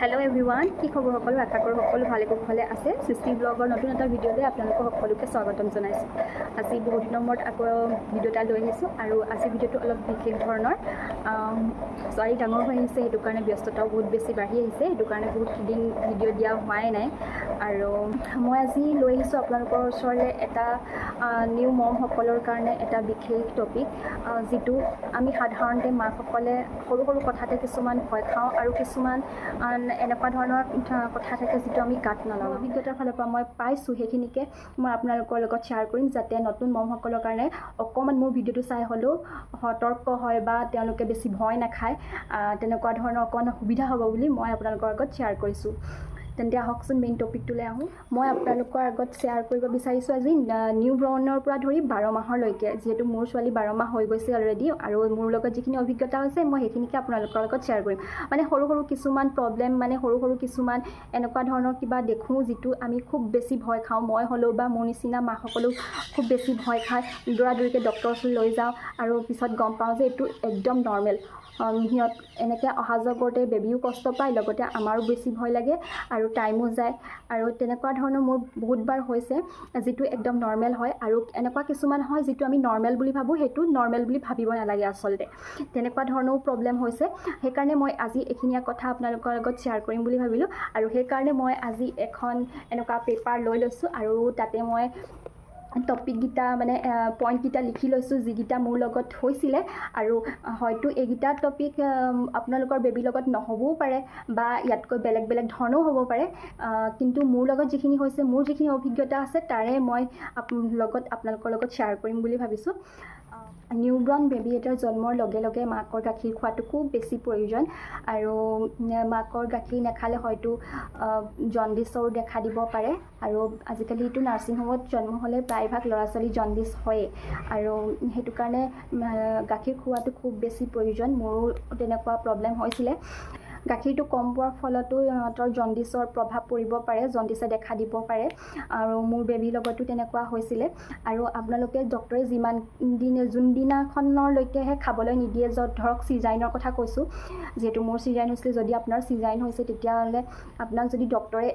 hello everyone কি খবৰ সকলো আশা কৰো সকলো ভালে কুশলে আছে সৃষ্টি ব্লগৰ নতুন এটা ভিডিঅ'তে আপোনালোকক সকলোকে স্বাগতম জনাইছো আজি বহুত দিনৰ মূৰত আকৌ ভিডিঅ'টা লৈ আহিছো আৰু আজি ভিডিঅ'টো অলপ বিশেষ ধৰণৰ সৰি ডাঙৰ হৈ আহিছে হেতু কাৰণে ব্যস্ততাও বহুত বেছি বাঢ়ি আহিছে হেতু কাৰণে বহুত দিন ভিডিঅ' দিয়া হোৱাই নাই আৰু মই আজি লৈ আহিছো আপোনালোকৰ ওচৰলৈ এটা নিউ মম সকলৰ কাৰণে এটা বিশেষ টপিক যেটো আমি সাধাৰণতে মাসকলে সৰু সৰু কথাতে কিছুমান ভয় খাওঁ আৰু কিছুমান এনেকুৱা ধৰণৰ কথা থাকে যেটো আমি গাত নলওঁ অভিজ্ঞতাৰ ফালৰ পৰা মই পাইছো হেখিনিকে মই আপোনালোকৰ লগত শেয়াৰ কৰিম যাতে নতুন মমসকলৰ কাৰণে অকমান মোৰ ভিডিঅ'টো চাই হলো সতৰ্ক হয় বা তেওঁলোকে বেছি ভয় নাখায় তেনেকুৱা ধৰণৰ অকন সুবিধা হ'ব বুলি মই আপোনালোকৰ আগত শেয়াৰ কৰিছো তেন্তে আহকচোন মেইন টপিকটোলৈ আহোঁ মই আপোনালোকৰ আগত শ্বেয়াৰ কৰিব বিচাৰিছোঁ আজি নিউ ব্ৰনৰ পৰা ধৰি 12 মাহলৈকে যেহেতু মোৰ ছোৱালী 12 মাহ হৈ গৈছে অলৰেডি আৰু মোৰ লগত যিখিনি অভিজ্ঞতা হৈছে মই সেইখিনিকে আপোনালোকৰ লগত শ্বেয়াৰ কৰিম মানে সৰু সৰু কিছুমান প্ৰবলেম মানে সৰু সৰু কিছুমান এনেকুৱা ধৰণৰ কিবা দেখোঁ যেটো আমি খুব বেছি ভয় খাওঁ মই হলো বা মোৰ নিচিনা মাসকলো খুব বেছি ভয় খায় দৌৰাদৌৰিকৈ ডক্টৰৰ ওচৰলৈ লৈ যাওঁ আৰু পিছত গম পাওঁ যে এইটো একদম নৰ্মেল হিয়ত এনেকৈ অহা যোৱা কৰোঁতে বেবিও কষ্ট পায় লগতে আমাৰো বেছি ভয় লাগে আৰু টাইমো যায় আৰু তেনেকুৱা ধৰণৰ মোৰ বহুতবাৰ হৈছে যেটো একদম নৰ্মেল হয় আৰু এনেকুৱা কিছুমান হয় যেটো আমি নৰ্মেল বুলি ভাবো হেতু নৰ্মেল বুলি ভাবিব নালাগে আসলতে তেনেকুৱা ধৰণৰ প্ৰবলেম হৈছে সেইকাৰণে মই আজি এখিনিয়া কথা আপোনালোকৰ আগত শেয়াৰ কৰিম বুলি ভাবিলো আৰু সেই কাৰণে মই আজি এখন এনেকুৱা পেপাৰ লৈ লৈছো আৰু তাতে মই টপিক গিটা মানে পইণ্ট গিটা লিখি লৈছো যিগিটা মোৰ লগত হৈছিলে আৰু হয়তো এইগিটা টপিক আপোনালোকৰ বেবি লগত নহবও পাৰে বা ইয়াতকৈ বেলেগ বেলেগ ধৰণও হ'ব পাৰে কিন্তু মোৰ লগত যিখিনি হৈছে মোৰ যিখিনি অভিজ্ঞতা আছে তাৰে মই আপোনালোকৰ লগত শেয়াৰ কৰিম বুলি ভাবিছো নিউবৰ্ন বেবি এটাৰ জন্মৰ লগে লগে মাকৰ গাখীৰ খোৱাটো খুব বেছি প্ৰয়োজন আৰু মাকৰ গাখীৰ নাখালে হয়তো জণ্ডিছৰ দেখা দিব পাৰে আৰু আজিকালি এইটো নাৰ্ছিং হোমত জন্ম হ'লে প্ৰায়ভাগ ল'ৰা ছোৱালী জণ্ডিছ হয় আৰু হেতু কাৰণে গাখীৰ খোৱাটো খুব বেছি প্ৰয়োজন মোৰো তেনেকুৱা প্ৰবলেম হৈছিলে গাখীৰটো কম পোৱাৰ ফলতো ইহঁতৰ জণ্ডিছৰ প্ৰভাৱ পৰিব পাৰে জণ্ডিছে দেখা দিব পাৰে আৰু মোৰ বেবীৰ লগতো তেনেকুৱা হৈছিলে আৰু আপোনালোকে ডক্টৰে যিমান দিন যোনদিনাখনলৈকেহে খাবলৈ নিদিয়ে য'ত ধৰক সিজাইনৰ কথা কৈছো যেহেতু মোৰ সিজাইন হৈছিলে যদি আপোনাৰ সিজাইন হৈছে তেতিয়াহ'লে আপোনাক যদি ডক্টৰে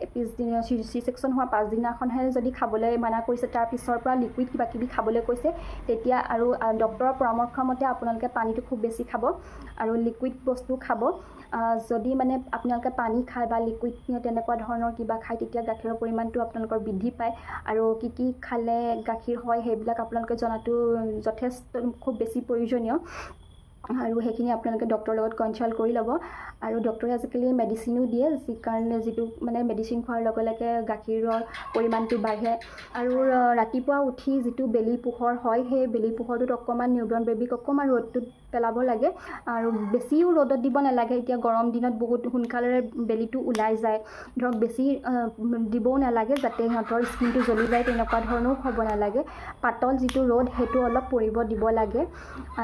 চি সেকশন হোৱা 5 দিনাখনহে যদি খাবলৈ মানা কৰিছে তাৰ পিছৰ পৰা লিকুইড কিবা কিবি খাবলৈ কৈছে তেতিয়া আৰু ডক্টৰৰ পৰামৰ্শ মতে আপোনালোকে পানীটো খুব বেছি খাব আৰু লিকুইড বস্তু খাব যদি মানে আপোনালোকে পানী খায় বা লিকুইড তেনেকুৱা ধৰণৰ কিবা খায় তেতিয়া গাখীৰৰ পৰিমাণটো আপোনালোকৰ বৃদ্ধি পায় আৰু কি খালে গাখীৰ হয় সেইবিলাক আপোনালোকে জনাটো যথেষ্ট খুব বেছি প্ৰয়োজনীয় আৰু হেখিনি আপোনালোকে ডক্টৰৰ লগত কনসাল্ট কৰি ল'ব আৰু ডক্টৰে আজিকালি মেডিচিনো দিয়ে যি কাৰণে যেটো মানে মেডিচিন খোৱাৰ লগে লগে গাখীৰৰ পৰিমাণটো বাঢ়ে আৰু ৰাতিপুৱা উঠি যেটো বেলি পোহৰ হয় সেই বেলি পোহৰটোত অকমান নিউবৰ্ন বেবিক অকমান ৰ'দটোত পেলাব লাগে আৰু বেছিও ৰ'দত দিব নালাগে এতিয়া গৰম দিনত বহুত সোনকালে বেলিটো ওলাই যায় ধৰক বেছি দিবও নালাগে যাতে সিহঁতৰ স্কিনটো জ্বলি যায় তেনেকুৱা ধৰণও হ'ব নালাগে পাতল যেটো ৰ'দ হেতু অলপ পৰিব দিব লাগে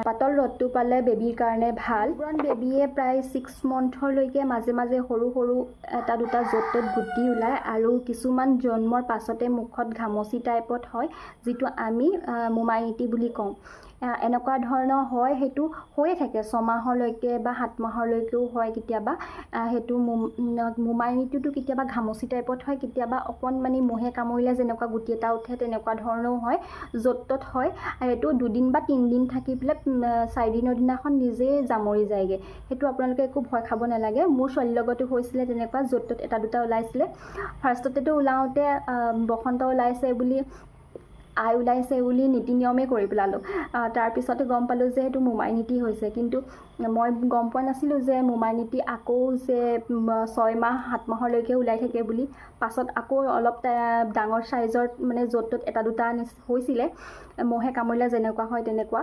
পাতল ৰ'দটো পালে বেবিৰ কাৰণে ভাল নিউবৰ্ন বেবিয়ে প্ৰায় 6 মান্থলৈকে মাজে মাজে সৰু সৰু এটা দুটা জটত গুটি ওলায় আৰু কিছুমান জন্মৰ পাছতে মুখত ঘামচি টাইপত হয় যেটো আমি মোমাইনিটি বুলি কওঁ এনেকুৱা ধৰণৰ হয় হেতু হৈয়ে থাকে 6 মাহলৈকে বা 7 মাহলৈকেও হয় কেতিয়াবা হেতু মোমাইনিটিটো কেতিয়াবা ঘামচি টাইপত হয় কেতিয়াবা অকনমানি মহে কামুৰিলে যেনেকুৱা গুটি এটা উঠে তেনেকুৱা ধৰণও হয় জটত হয় হেতু 2 দিন বা 3 দিন থাকি পেলে 4 দিনৰ দিনাখন নিজে জামৰি যায়গে হেতু আপোনালোকে একো ভয় খাব নালাগে মোৰ ছোৱালীৰ লগতো হৈছিলে তেনেকুৱা জটত এটা দুটা ওলাইছিলে ফাৰ্ষ্টতেটো ওলাওতে বসন্ত ওলাইছে বুলি আই ওলাইছে বুলি নীতি নিয়মে কৰি পেলালো তাৰ পিছতে গম পালো যে হেতু মোমাইনিটি হৈছে কিন্তু মই গম পোৱা নাছিলো যে মোমাইনিটি আকৌ যে 6 মাহ 7 মাহলৈকে ওলাই থাকে বুলি পাছত আকৌ অলপ ডাঙৰ সাইজৰ মানে জটত এটা দুটা হৈছিলে মহে কামুৰিলে যেনেকুৱা হয় তেনেকুৱা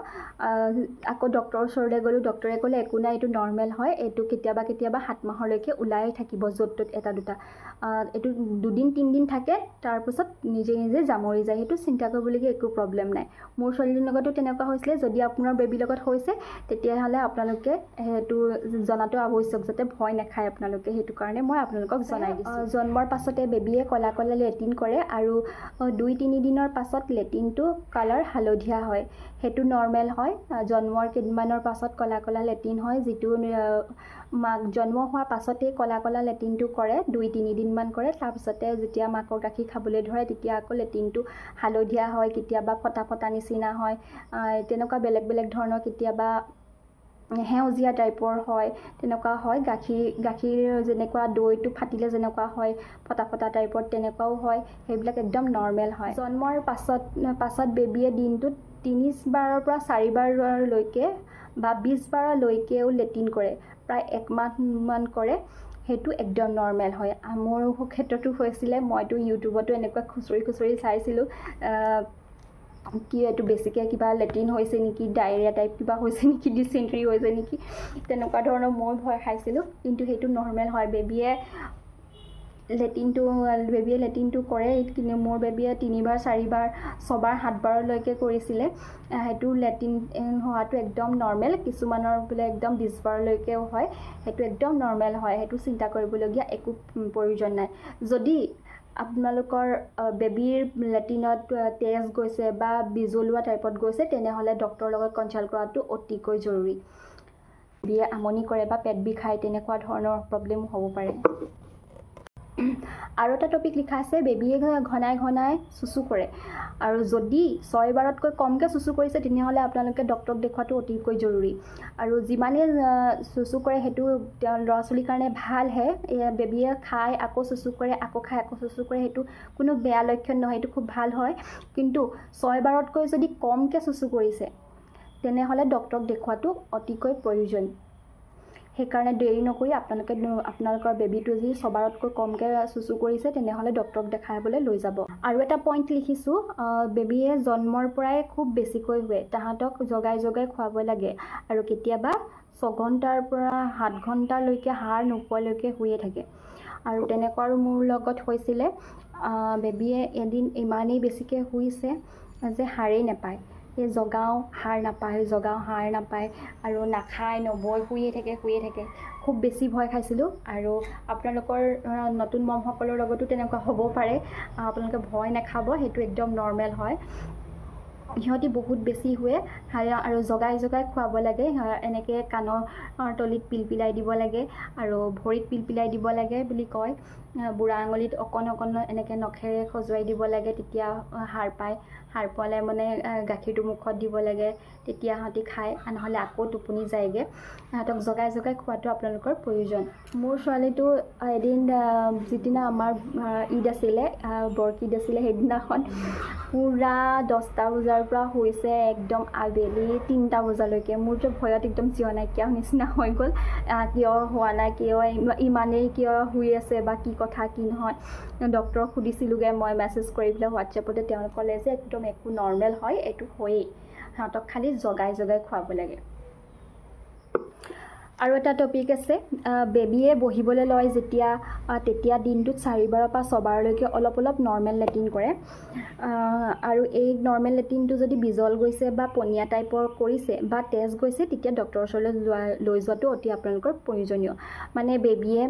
আকৌ ডক্টৰৰ ওচৰলৈ গলো ডক্টৰে ক'লে একো নাই এইটো নৰ্মেল হয় এইটো কেতিয়াবা কেতিয়াবা 7 মাহলৈকে ওলাই থাকিব জটত এটা দুটা এইটো 2 দিন 3 দিন থাকে তাৰ পিছত নিজে নিজে জামৰি যায় হেতু চিন্তা কৰিবলগীয়া একো প্ৰবলেম নাই মোৰ ছোৱালীৰ লগতো তেনেকুৱা হৈছিলে যদি আপোনাৰ বেবি লগত হৈছে তেতিয়াহলে আপোনালোকে হেতু জনাটো আৱশ্যক যাতে ভয় নাখায় আপোনালোকে হেতু কাৰণে মই আপোনালোকক জনাই দিছো জন্মৰ পাছতে বেবিয়ে কলা কলা লেটিন কৰে আৰু 2-3 দিনৰ পাছত লেটিনটো কালাৰ হালধীয়া হয় হেতু নৰ্মেল হয় জন্মৰ কেইদিনমানৰ পাছত কলা কলা লেটিন হয় যেটো মাক জন্ম হোৱাৰ পাছতেই কলা কলা লেট্ৰিনটো কৰে 2-3 দিনমান কৰে তাৰপিছতে যেতিয়া মাকৰ গাখীৰ খাবলৈ ধৰে তেতিয়া আকৌ লেট্ৰিনটো হালধীয়া হয় কেতিয়াবা ফটা ফটা নিচিনা হয় তেনেকুৱা বেলেগ বেলেগ ধৰণৰ কেতিয়াবা হেউজীয়া টাইপৰ হয় তেনেকুৱা হয় গাখীৰ যেনেকুৱা দৈটো ফাটিলে যেনেকুৱা হয় ফটা ফটা টাইপৰ তেনেকুৱাও হয় সেইবিলাক একদম নৰ্মেল হয় জন্মৰ পাছত বেবিয়ে দিনটোত 30 বাৰৰ পৰা 4 বাৰলৈকে বা 20 বাৰলৈকেও লেট্ৰিন কৰে প্ৰায় 1 মাহমান কৰে সেইটো একদম নৰ্মেল হয় মোৰ ক্ষেত্ৰতো হৈছিলে মইতো ইউটিউবতো এনেকুৱা খুচৰি চাইছিলোঁ কি এটো বেছিকৈ কিবা লেট্ৰিন হৈছে নেকি ডায়েৰিয়া টাইপ কিবা হৈছে নেকি ডিসেন্ট্ৰি হৈছে নেকি তেনেকুৱা ধৰণৰ মই ভয় খাইছিলোঁ কিন্তু সেইটো নৰ্মেল হয় বেবিয়ে লেট্ৰিনটো কৰে কিন্তু মোৰ বেবিয়ে 3 বাৰ 4 বাৰ 6 বাৰ 7 বাৰলৈকে কৰিছিলে সেইটো লেট্ৰিন হোৱাটো একদম নৰ্মেল কিছুমানৰ বোলে একদম 20 বাৰলৈকেও হয় সেইটো একদম নৰ্মেল হয় সেইটো চিন্তা কৰিবলগীয়া একো প্ৰয়োজন নাই যদি আপোনালোকৰ বেবিৰ লেট্ৰিনত তেজ গৈছে বা বিজলুৱা টাইপত গৈছে তেনেহলে ডক্টৰৰ লগত কনসাল্ট কৰাটো অতিকৈ জৰুৰী বিয়ে আমনি কৰে বা পেট বিষায় তেনেকুৱা ধৰণৰ প্ৰবলেম হ'ব পাৰে আৰু এটা টপিক লিখা আছে বেবিয়ে ঘনাই সুসু কৰে আৰু যদি 6 বাৰতকৈ কমকৈ সুসু কৰিছে তেনেহলে আপোনালোকে ডক্টৰক দেখুৱাটো অতিকৈ জৰুৰী আৰু যিমানে সুসু কৰে হেতু ল'ৰা ছোৱালীৰ কাৰণে ভাল হে বেবিয়ে খায় আকৌ সুসু কৰে আকৌ খায় আকৌ সুসু কৰে হেতু কোনো বেয়া লক্ষণ নহয় হেতু খুব ভাল হয় কিন্তু 6 বাৰতকৈ যদি কমকৈ সুসু কৰিছে তেনেহলে ডক্টৰক দেখুৱাটো অতিকৈ প্ৰয়োজন সেইকাৰণে দেৰি নকৰি আপোনালোকৰ বেবিটো যদি 6 বাৰতকৈ কমকৈ সুসু কৰিছে তেনেহলে ডক্টৰক দেখাবলৈ লৈ যাব আৰু এটা পইণ্ট লিখিছো বেবিয়ে জন্মৰ পৰাই খুব বেছিকৈ হয় তাহাঁতক জগাই খুৱাব লাগে আৰু কেতিয়াবা 6 ঘণ্টাৰ পৰা 7 ঘণ্টালৈকে হাড় নোপোৱালৈকে শুয়ে থাকে আৰু তেনেকুৱা আৰু মোৰ লগত হৈছিলে বেবিয়ে এদিন ইমানেই বেছিকৈ শুইছে যে হাড়েই নাপায় জগাও হাড় নাপায় আৰু নাখায় নবৈ শুয়ে থাকে খুব বেছি ভয় খাইছিলোঁ আৰু আপোনালোকৰ নতুন মমসকলৰ লগতো তেনেকুৱা হ'ব পাৰে আপোনালোকে ভয় নাখাব সেইটো একদম নৰ্মেল হয় সিহঁতি বহুত বেছি শুৱে আৰু জগাই খুৱাব লাগে এনেকৈ কাণৰ তলিত পিলপিলাই দিব লাগে আৰু ভৰিত পিলপিলাই দিব লাগে বুলি কয় বুঢ়া আঙুলিত অকণ এনেকৈ নখেৰে খজুৱাই দিব লাগে তেতিয়া হাড় পালে মানে গাখীৰটো মুখত দিব লাগে তেতিয়া সিহঁতি খায় নহ'লে আকৌ টোপনি যায়গে সিহঁতক জগাই খোৱাটো আপোনালোকৰ প্ৰয়োজন মোৰ ছোৱালীটো এদিন যিদিনা আমাৰ ঈদ আছিলে বৰঈদ আছিলে সেইদিনাখন পুৰা 10টা বজাৰ পৰা হৈছে একদম আবেলি 3টা বজালৈকে মোৰতো ভয়ত একদম জিয় নাইকিয়া নিচিনা হৈ গ'ল কিয় হোৱা নাই কিয় ইমানেই কিয় শুই আছে বা কি কথা কি নহয় ডক্টৰক সুধিছিলোগে মই মেছেজ কৰি পেলাই হোৱাটছএপতে তেওঁ ক'লে যে একদম একো নৰ্মেল হয় এইটো হয়েই সিহঁতক খালি জগাই খুৱাব লাগে আৰু এটা টপিক আছে বেবিয়ে বহিবলৈ লয় তেতিয়া দিনটোত 4 বাৰৰ পৰা 6 বাৰলৈকে অলপ নৰ্মেল লেট্ৰিন কৰে আৰু এই নৰ্মেল লেট্ৰিনটো যদি বিজল গৈছে বা পনীয়া টাইপৰ কৰিছে বা তেজ গৈছে তেতিয়া ডক্টৰৰ ওচৰলৈ লৈ যোৱাটো অতি আপোনালোকৰ প্ৰয়োজনীয় মানে বেবিয়ে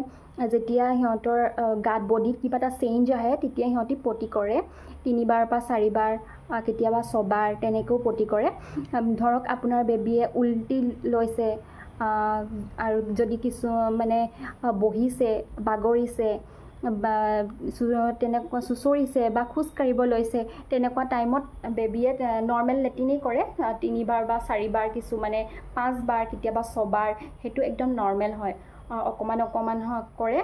যেতিয়া সিহঁতৰ গাত বডিত কিবা এটা চেঞ্জ আহে তেতিয়া সিহঁতি পটি কৰে 3 বাৰ বা 4 বাৰ কেতিয়াবা 6 বাৰ তেনেকৈও পটি কৰে ধৰক আপোনাৰ বেবিয়ে উল্টি লৈছে আৰু যদি কিছু মানে বহিছে বাগৰিছে বা তেনেকুৱা চুচৰিছে বা খোজ কাঢ়িব লৈছে তেনেকুৱা টাইমত বেবিয়ে নৰ্মেল লেট্ৰিনেই কৰে 3 বাৰ বা 4 বাৰ কিছু মানে 5 বাৰ কেতিয়াবা 6 বাৰ সেইটো একদম নৰ্মেল হয় অকমান কৰে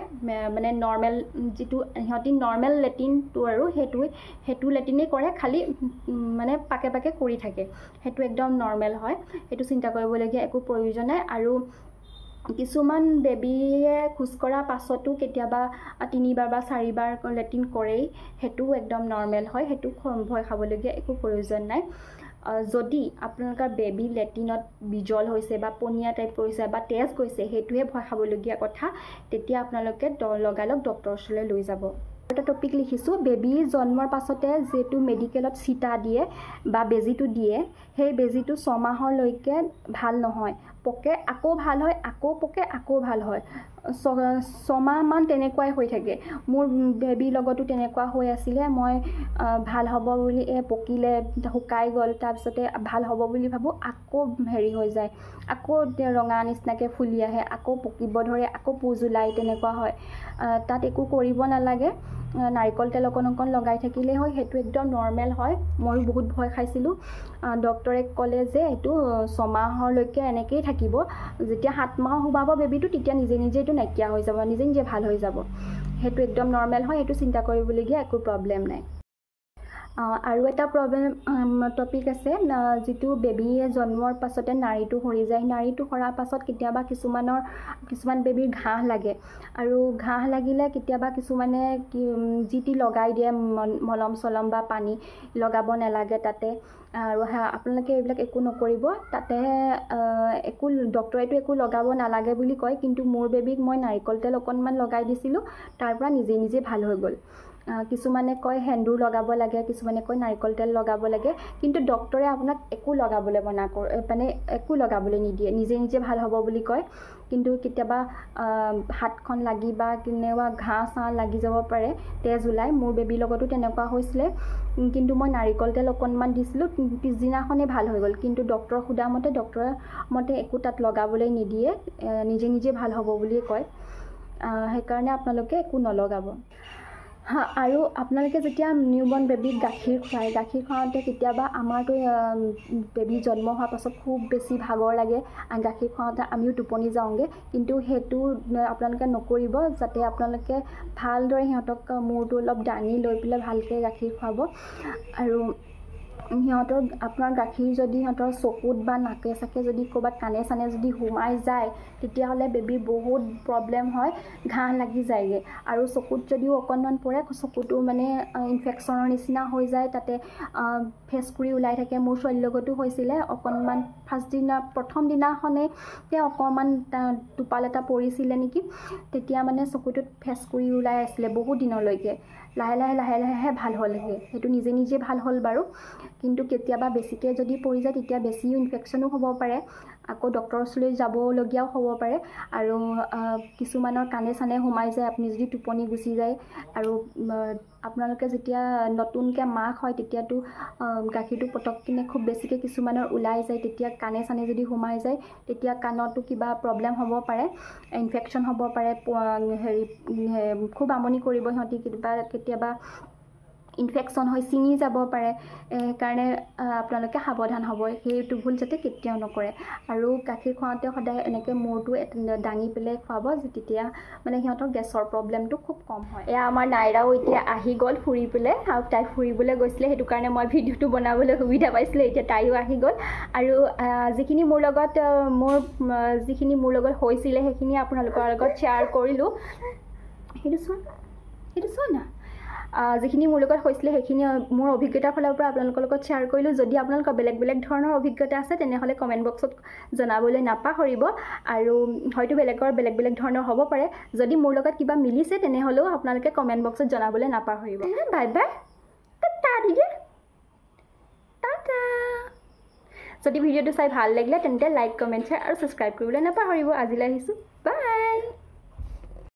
মানে নৰ্মেল যিটো সিহঁতি নৰ্মেল লেট্ৰিনটো আৰু সেইটো লেট্ৰিনেই কৰে খালি মানে পাকে কৰি থাকে সেইটো একদম নৰ্মেল হয় সেইটো চিন্তা কৰিবলগীয়া একো প্ৰয়োজন নাই আৰু কিছুমান বেবিয়ে খোজ কঢ়া পাছতো কেতিয়াবা 3 বাৰ বা 4 বাৰ লেট্ৰিন কৰেই সেইটো একদম নৰ্মেল হয় সেইটো ভয় খাবলগীয়া একো প্ৰয়োজন নাই যদি আপোনালোকৰ বেবি লেট্ৰিনত বিজল হৈছে বা পনীয়া টাইপ কৰিছে বা তেজ গৈছে সেইটোহে ভয় খাবলগীয়া কথা তেতিয়া আপোনালোকে লগালগ ডক্টৰৰ ওচৰলৈ লৈ যাব এটা টপিক লিখিছোঁ বেবি জন্মৰ পাছতে যেটো মেডিকেলত চিটা দিয়ে বা বেজিটো দিয়ে সেই বেজিটো 6 মাহলৈকে ভাল নহয় পকে আকৌ ভাল হয় আকৌ পকে আকৌ ভাল হয় ছমাহমান তেনেকুৱাই হৈ থাকে মোৰ বেবীৰ লগতো তেনেকুৱা হৈ আছিলে মই ভাল হ'ব বুলি পকিলে শুকাই গ'ল তাৰপিছতে ভাল হ'ব বুলি ভাবোঁ আকৌ হেৰি হৈ যায় আকৌ ৰঙা নিচিনাকৈ ফুলি আহে আকৌ পকিব ধৰে আকৌ পুজ ওলায় তেনেকুৱা হয় তাত একো কৰিব নালাগে নাৰিকল তেল অকণ অকণ লগাই থাকিলেই হয় সেইটো একদম নৰ্মেল হয় ময়ো বহুত ভয় খাইছিলোঁ ডক্টৰে ক'লে যে এইটো ছমাহলৈকে এনেকৈয়ে থাকিব যেতিয়া 7 মাহ সোমাব বেবীটো তেতিয়া নিজে নিজে এইটো নাইকিয়া হৈ যাব নিজে নিজে ভাল হৈ যাব সেইটো একদম নৰ্মেল হয় সেইটো চিন্তা কৰিবলগীয়া একো প্ৰব্লেম নাই আৰু এটা টপিক আছে যিটো বেবীয়ে জন্মৰ পাছতে নাড়ীটো সৰি যায় নাড়ীটো সৰাৰ পাছত কেতিয়াবা কিছুমান বেবীৰ ঘাঁহ লাগে আৰু ঘাঁহ লাগিলে কেতিয়াবা কিছুমানে যি টি লগাই দিয়ে মলম চলম বা পানী লগাব নালাগে তাতে আৰু আপোনালোকে এইবিলাক একো নকৰিব তাতে একো ডক্টৰেটো একো লগাব নালাগে বুলি কয় কিন্তু মোৰ বেবীক মই নাৰিকল তেল অকণমান লগাই দিছিলোঁ তাৰ পৰা নিজে নিজে ভাল হৈ গ'ল কিছুমানে কয় সেন্দুৰ লগাব লাগে কিছুমানে কয় নাৰিকল তেল লগাব লাগে কিন্তু ডক্টৰে আপোনাক একো লগাবলৈ মনা কৰে মানে একো লগাবলৈ নিদিয়ে নিজে নিজে ভাল হ'ব বুলি কয় কিন্তু কেতিয়াবা হাতখন লাগি বা কেনেকুৱা ঘাঁ চাহ লাগি যাব পাৰে তেজ ওলাই মোৰ বেবীৰ লগতো তেনেকুৱা হৈছিলে কিন্তু মই নাৰিকল তেল অকণমান দিছিলোঁ পিছদিনাখনেই ভাল হৈ গ'ল কিন্তু ডক্টৰ সোধা মতে একো তাত লগাবলৈ নিদিয়ে নিজে নিজে ভাল হ'ব বুলিয়ে কয় সেইকাৰণে আপোনালোকে একো নলগাব আৰু আপোনালোকে যেতিয়া নিউবৰ্ণ বেবীক গাখীৰ খুৱাওঁতে কেতিয়াবা আমাৰতো বেবী জন্ম হোৱাৰ পাছত খুব বেছি ভাগৰ লাগে গাখীৰ খুৱাওঁতে আমিও টোপনি যাওঁগৈ কিন্তু সেইটো আপোনালোকে নকৰিব যাতে আপোনালোকে ভালদৰে সিহঁতক মূৰটো অলপ দাঙি লৈ পেলাই ভালকৈ গাখীৰ খুৱাব আৰু আপোনাৰ গাখীৰ যদি সিহঁতৰ চকুত বা নাকে চাকে যদি ক'ৰবাত কাণে চানে যদি সোমাই যায় তেতিয়াহ'লে বেবীৰ বহুত প্ৰব্লেম হয় ঘাঁহ লাগি যায়গৈ আৰু চকুত যদিও অকণমান পৰে চকুটো মানে ইনফেকশ্যনৰ নিচিনা হৈ যায় তাতে ফেচকুৰি ওলাই থাকে মোৰ ছোৱালীৰ লগতো হৈছিলে অকণমান প্ৰথম দিনাখনে অকণমান টোপাল এটা পৰিছিলে নেকি তেতিয়া মানে চকুটোত ফেচকুৰি ওলাই আছিলে বহুত দিনলৈকে লাহে লাহে ভাল হ'লগৈ সেইটো নিজে নিজে ভাল হ'ল বাৰু কিন্তু কেতিয়াবা বেছিকৈ যদি পৰি যায় তেতিয়া বেছিও ইনফেকশ্যনো হ'ব পাৰে আকৌ ডক্টৰৰ ওচৰলৈ যাবলগীয়াও হ'ব পাৰে আৰু কিছুমানৰ কাণে চানে সোমাই যায় আপুনি যদি টোপনি গুচি যায় আৰু আপোনালোকে যেতিয়া নতুনকৈ মাক হয় তেতিয়াতো গাখীৰটো পটককিনে খুব বেছিকৈ কিছুমানৰ ওলাই যায় তেতিয়া কাণে চানে যদি সোমাই যায় তেতিয়া কাণতো কিবা প্ৰব্লেম হ'ব পাৰে ইনফেকশ্যন হ'ব পাৰে খুব আমনি কৰিব সিহঁতি কেতিয়াবা ইনফেকশ্যন হৈ ছিঙি যাব পাৰে সেইকাৰণে আপোনালোকে সাৱধান হ'ব সেইটো ভুল যাতে কেতিয়াও নকৰে আৰু গাখীৰ খুৱাওঁতে সদায় এনেকৈ মূৰটো দাঙি পেলাই খুৱাব তেতিয়া মানে সিহঁতৰ গেছৰ প্ৰব্লেমটো খুব কম হয় এয়া আমাৰ নাইৰাও এতিয়া আহি গ'ল ফুৰি পেলাই আৰু তাই ফুৰিবলৈ গৈছিলে সেইটো কাৰণে মই ভিডিঅ'টো বনাবলৈ সুবিধা পাইছিলোঁ এতিয়া তাইও আহি গ'ল আৰু যিখিনি মোৰ লগত হৈছিলে সেইখিনি আপোনালোকৰ লগত শ্বেয়াৰ কৰিলোঁ সেইটো চোৱা না যিখিনি মোৰ লগত হৈছিলে সেইখিনি মোৰ অভিজ্ঞতাৰ ফালৰ পৰা আপোনালোকৰ লগত শ্বেয়াৰ কৰিলোঁ যদি আপোনালোকৰ বেলেগ ধৰণৰ অভিজ্ঞতা আছে তেনেহ'লে কমেণ্ট বক্সত জনাবলৈ নাপাহৰিব আৰু হয়তো বেলেগ ধৰণৰ হ'ব পাৰে যদি মোৰ লগত কিবা মিলিছে তেনেহ'লেও আপোনালোকে কমেণ্ট বক্সত জনাবলৈ নাপাহৰিব বাই বাই টাটা যদি ভিডিঅ'টো চাই ভাল লাগিলে তেন্তে লাইক কমেণ্ট শ্বেয়াৰ আৰু ছাবস্ক্ৰাইব কৰিবলৈ নাপাহৰিব আজিলৈ আহিছোঁ বাই